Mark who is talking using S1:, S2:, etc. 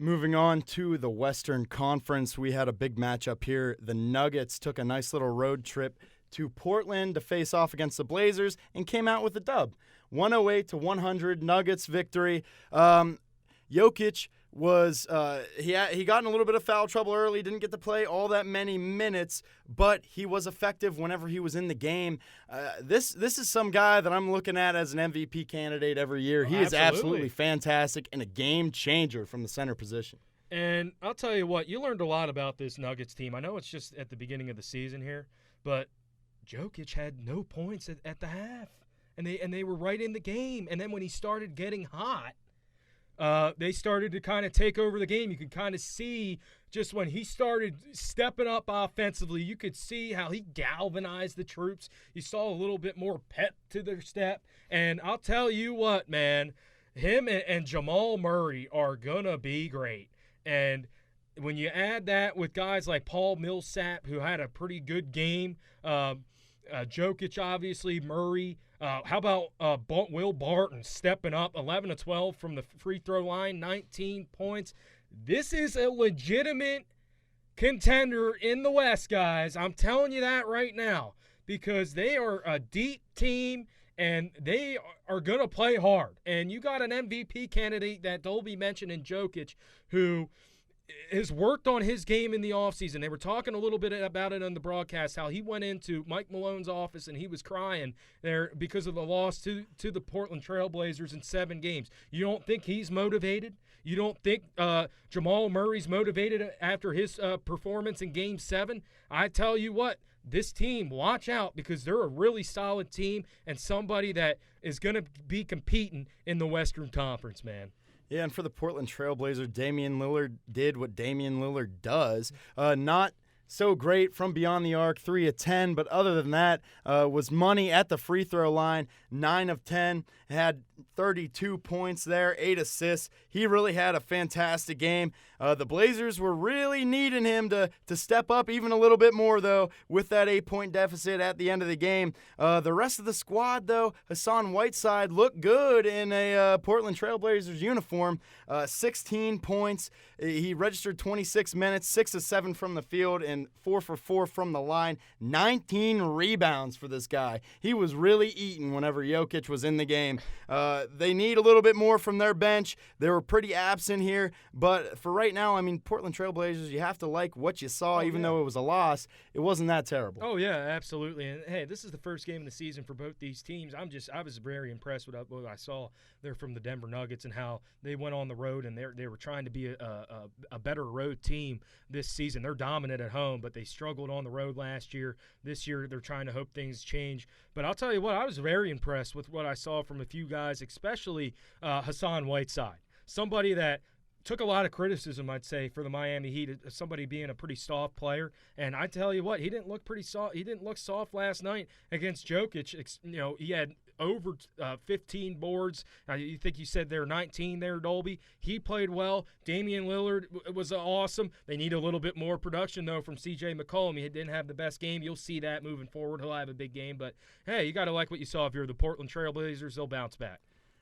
S1: Moving on to the Western Conference, we had a big matchup here. The Nuggets took a nice little road trip to Portland to face off against the Blazers and came out with a dub. 108-100 Nuggets victory. Jokic was he got in a little bit of foul trouble early, didn't get to play all that many minutes, but he was effective whenever he was in the game. This is some guy that I'm looking at as an MVP candidate every year. He is absolutely fantastic and a game changer from the center position.
S2: And I'll tell you what, you learned a lot about this Nuggets team. I know it's just at the beginning of the season here, but Jokic had no points at the half, and they were right in the game. And then when he started getting hot, they started to kind of take over the game. You could kind of see just when he started stepping up offensively, you could see how he galvanized the troops. You saw a little bit more pep to their step. And I'll tell you what, man, him and Jamal Murray are going to be great. And when you add that with guys like Paul Millsap, who had a pretty good game, Jokic, obviously, Murray. How about Will Barton stepping up, 11 of 12 from the free throw line, 19 points. This is a legitimate contender in the West, guys. I'm telling you that right now because they are a deep team and they are going to play hard. And you got an MVP candidate that Dolby mentioned in Jokic who has worked on his game in the offseason. They were talking a little bit about it on the broadcast, how he went into Mike Malone's office and he was crying there because of the loss to the Portland Trailblazers in 7 games. You don't think he's motivated? You don't think Jamal Murray's motivated after his performance in Game 7? I tell you what, this team, watch out because they're a really solid team and somebody that is going to be competing in the Western Conference, man.
S1: Yeah, and for the Portland Trailblazers, Damian Lillard did what Damian Lillard does. Not so great from beyond the arc, 3 of 10, but other than that, was money at the free throw line, 9 of 10, had 32 points there, 8 assists. He really had a fantastic game. The Blazers were really needing him to step up even a little bit more, though, with that 8-point deficit at the end of the game. The rest of the squad, though, Hassan Whiteside looked good in a Portland Trailblazers uniform, 16 points. He registered 26 minutes, 6 of 7 from the field, and 4 for 4 from the line. 19 rebounds for this guy. He was really eating whenever Jokic was in the game. They need a little bit more from their bench. They were pretty absent here, but for right now, I mean, Portland Trailblazers, you have to like what you saw, even though it was a loss. It wasn't that terrible.
S2: Oh, yeah, absolutely. And, hey, this is the first game of the season for both these teams. I was very impressed with what I saw there from the Denver Nuggets and how they went on the road and they were trying to be a better road team this season. They're dominant at home, but they struggled on the road last year. This year, they're trying to hope things change. But I'll tell you what, I was very impressed with what I saw from a few guys, especially Hassan Whiteside, somebody that took a lot of criticism, I'd say, for the Miami Heat, somebody being a pretty soft player. And I tell you what, he didn't look pretty soft. He didn't look soft last night against Jokic. You know, he had over 15 boards. You think you said there 19 there, Dolby. He played well. Damian Lillard was awesome. They need a little bit more production, though, from C.J. McCollum. He didn't have the best game. You'll see that moving forward. He'll have a big game. But, hey, you got to like what you saw. If you're the Portland Trailblazers, they'll bounce back.